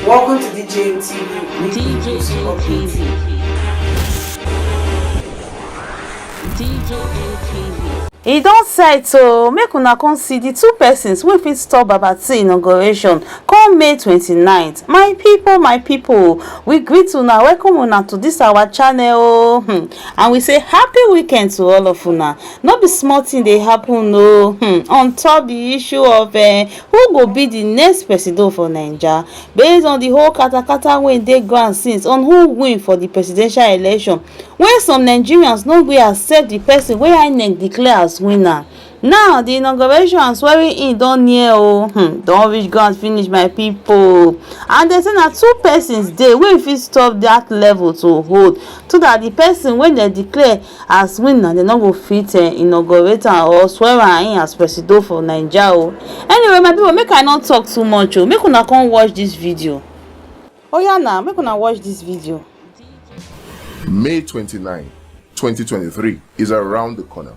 Welcome to DJM TV. DJM TV. DJM TV. E don set so make una come see the two persons wey fit stop Babati inauguration come May 29th. My people, we greet una, welcome una to this our channel and we say happy weekend to all of una. No be small thing dey happen on top the issue of who go be the next president for Naija based on the whole katakata wey dey ground since on who win for the presidential election, when some Nigerians no gree accept the person wey INEC declare as winner. Now the inauguration and swearing in don near don reach ground finish, my people, and they say na two persons dey wey fit stop that level to hold so that the person wey dem declare as winner dem no go fit inaugurate am or swear am in as president for Naija. Anyway, my people, make I not talk too much make una come watch this video. Yeah, now make una watch this video. May 29, 2023 is around the corner.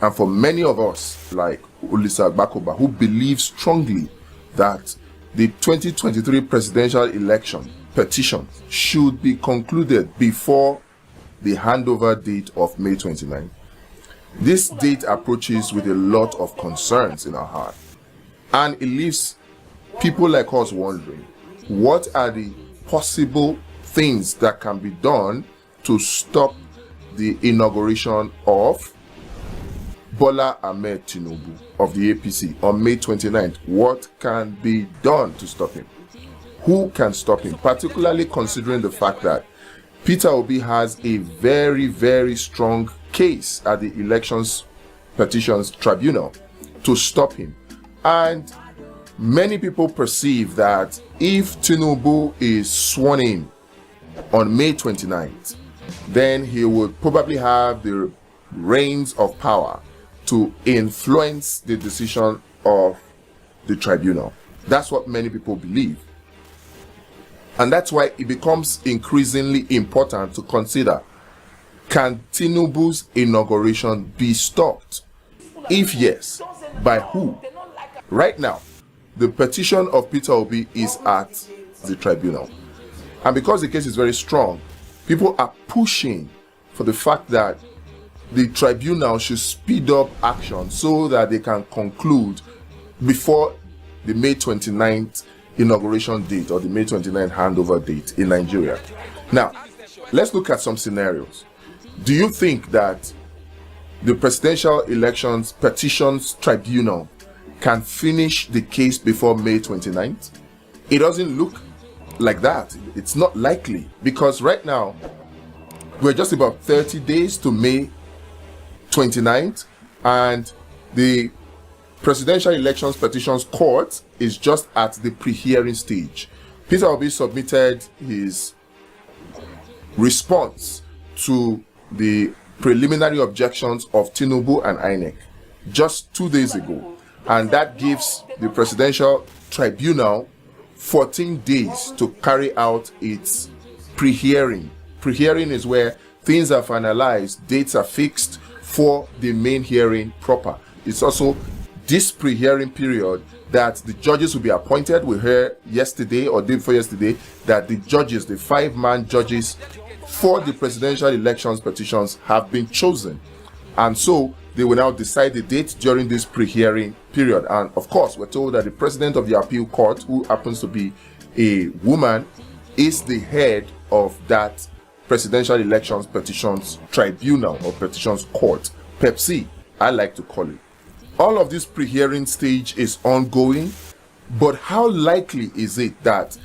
And for many of us, like Ulisa Bakoba, who believe strongly that the 2023 presidential election petition should be concluded before the handover date of May 29, this date approaches with a lot of concerns in our heart. And it leaves people like us wondering, what are the possible things that can be done to stop the inauguration of Bola Ahmed Tinubu of the APC on May 29th? What can be done to stop him? Who can stop him? Particularly considering the fact that Peter Obi has a very, very strong case at the Elections Petitions Tribunal to stop him. And many people perceive that if Tinubu is sworn in on May 29th, then he would probably have the reins of power to influence the decision of the tribunal. That's what many people believe. And that's why it becomes increasingly important to consider, can Tinubu's inauguration be stopped? If yes, by who? Right now, the petition of Peter Obi is at the tribunal. And because the case is very strong, people are pushing for the fact that the tribunal should speed up action so that they can conclude before the May 29th inauguration date or the May 29th handover date in Nigeria. Now, let's look at some scenarios. Do you think that the Presidential Elections Petitions Tribunal can finish the case before May 29th? It doesn't look like that. It's not likely, because right now we're just about 30 days to May 29th, and the Presidential Elections Petitions Court is just at the pre-hearing stage. Peter Obi submitted his response to the preliminary objections of Tinubu and INEC just 2 days ago, and that gives the Presidential Tribunal 14 days to carry out its pre-hearing. Pre-hearing is where things are finalized, dates are fixed for the main hearing proper. It's also this pre-hearing period that the judges will be appointed. We heard yesterday or day before yesterday that the judges, the 5-man judges for the presidential elections petitions, have been chosen. And so they will now decide the date during this pre-hearing period. And of course, we're told that the president of the appeal court, who happens to be a woman, is the head of that Presidential Elections Petitions Tribunal or Petitions Court, PEPC, I like to call it. All of this pre-hearing stage is ongoing, but how likely is it that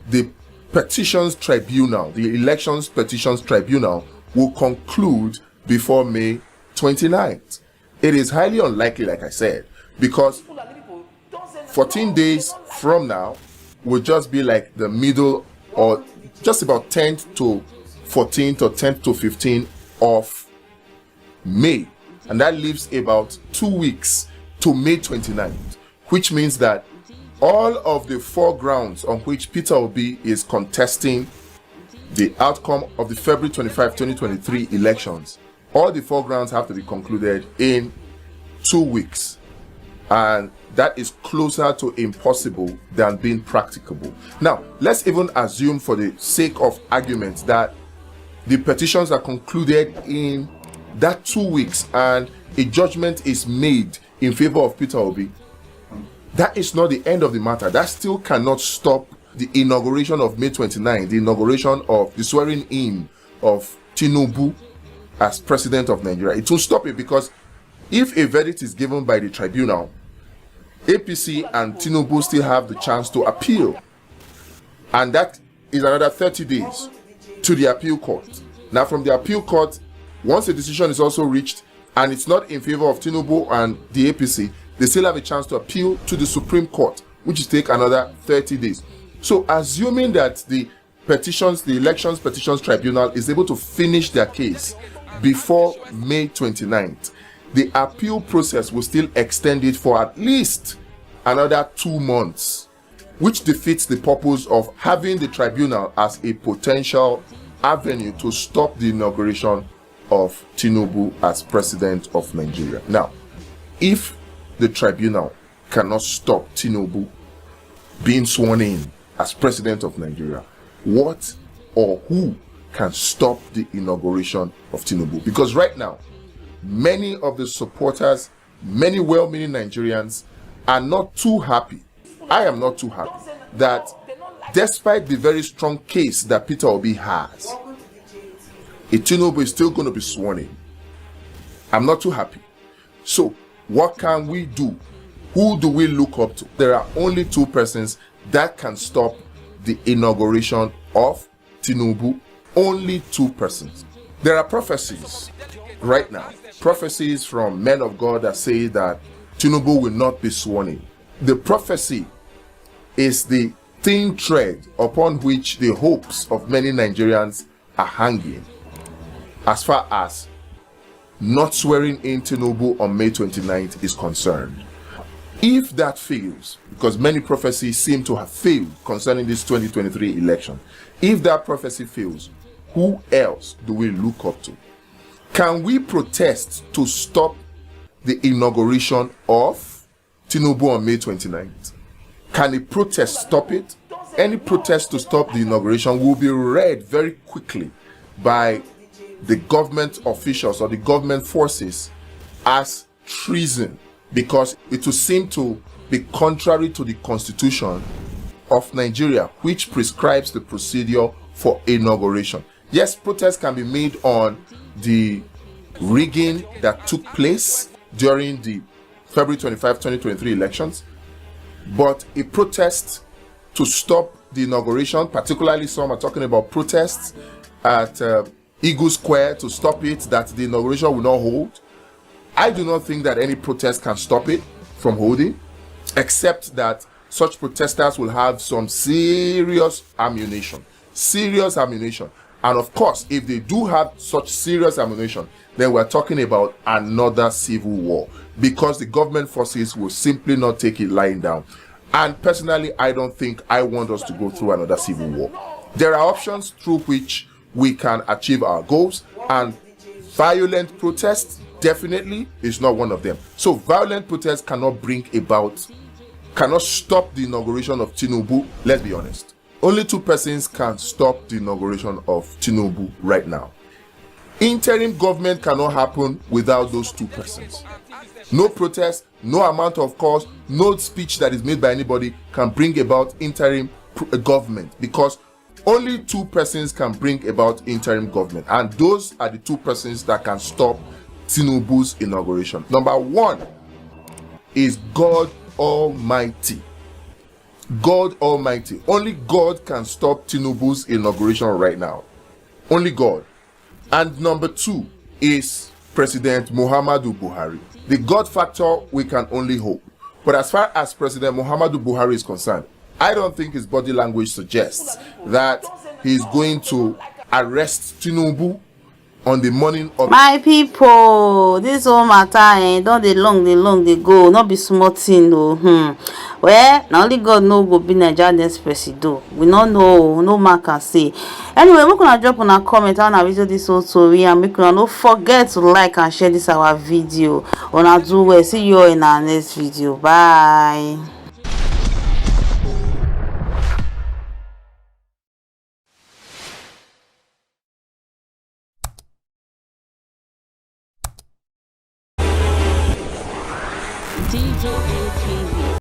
the Petitions Tribunal, the Elections Petitions Tribunal, will conclude before May 29th? It is highly unlikely, like I said, because 14 days from now will just be like the middle or just about 10th to 14th or 10th to 15th of May, and that leaves about 2 weeks to May 29th, which means that all of the 4 grounds on which Peter Obi is contesting the outcome of the February 25, 2023 elections, all the 4 grounds have to be concluded in 2 weeks. and that is closer to impossible than being practicable. Now, let's even assume, for the sake of argument, that the petitions are concluded in that 2 weeks and a judgment is made in favor of Peter Obi. That is not the end of the matter. That still cannot stop the inauguration of May 29, the inauguration of the swearing in of Tinubu as president of Nigeria. It will stop it, because if a verdict is given by the tribunal, APC and Tinubu still have the chance to appeal, and that is another 30 days to the appeal court. Now, from the appeal court, once a decision is also reached and it's not in favor of Tinubu and the APC, they still have a chance to appeal to the Supreme Court, which will take another 30 days. So, assuming that the elections petitions tribunal is able to finish their case before May 29th, the appeal process will still extend it for at least another 2 months, which defeats the purpose of having the tribunal as a potential avenue to stop the inauguration of Tinubu as president of Nigeria. Now, if the tribunal cannot stop Tinubu being sworn in as president of Nigeria, what or who can stop the inauguration of Tinubu? Because right now, many of the supporters, many well-meaning Nigerians are not too happy. I am not too happy that despite the very strong case that Peter Obi has, Tinubu is still going to be sworn in. I'm not too happy. So what can we do? Who do we look up to? There are only 2 persons that can stop the inauguration of Tinubu. Only 2 persons. There are prophecies right now, prophecies from men of God that say that Tinubu will not be sworn in. The prophecy is the thin thread upon which the hopes of many Nigerians are hanging as far as not swearing in Tinubu on May 29th is concerned. If that fails, because many prophecies seem to have failed concerning this 2023 election, if that prophecy fails, who else do we look up to? Can we protest to stop the inauguration of Tinubu on May 29th? Can a protest stop it? Any protest to stop the inauguration will be read very quickly by the government officials or the government forces as treason, because it will seem to be contrary to the Constitution of Nigeria, which prescribes the procedure for inauguration. Yes, protests can be made on the rigging that took place during the February 25, 2023 elections, but a protest to stop the inauguration, particularly some are talking about protests at Eagle Square to stop it, that the inauguration will not hold. I do not think that any protest can stop it from holding, except that such protesters will have some serious ammunition. And of course, if they do have such serious ammunition, then we're talking about another civil war, because the government forces will simply not take it lying down. And personally, I don't think I want us to go through another civil war. There are options through which we can achieve our goals, and violent protests definitely is not one of them. So violent protests cannot stop the inauguration of Tinubu. Let's be honest. Only 2 persons can stop the inauguration of Tinubu right now. Interim government cannot happen without those 2 persons. No protest, no amount of calls, no speech that is made by anybody can bring about interim government, because only 2 persons can bring about interim government, and those are the 2 persons that can stop Tinubu's inauguration. Number 1 is God Almighty. God Almighty. Only God can stop Tinubu's inauguration right now. Only God. And number 2 is President Muhammadu Buhari. The God factor, we can only hope. But as far as President Muhammadu Buhari is concerned, I don't think his body language suggests that he's going to arrest Tinubu on the morning of my people, this whole matter don dey long dey go, no be small thing o. Well, na only God know go be Naija next president. We no know, no man can say. Anyway, make una drop una comment how una video this whole story, and make una no forget to like and share this our video. Una do well. See you all in our next video. Bye. DJ ATV.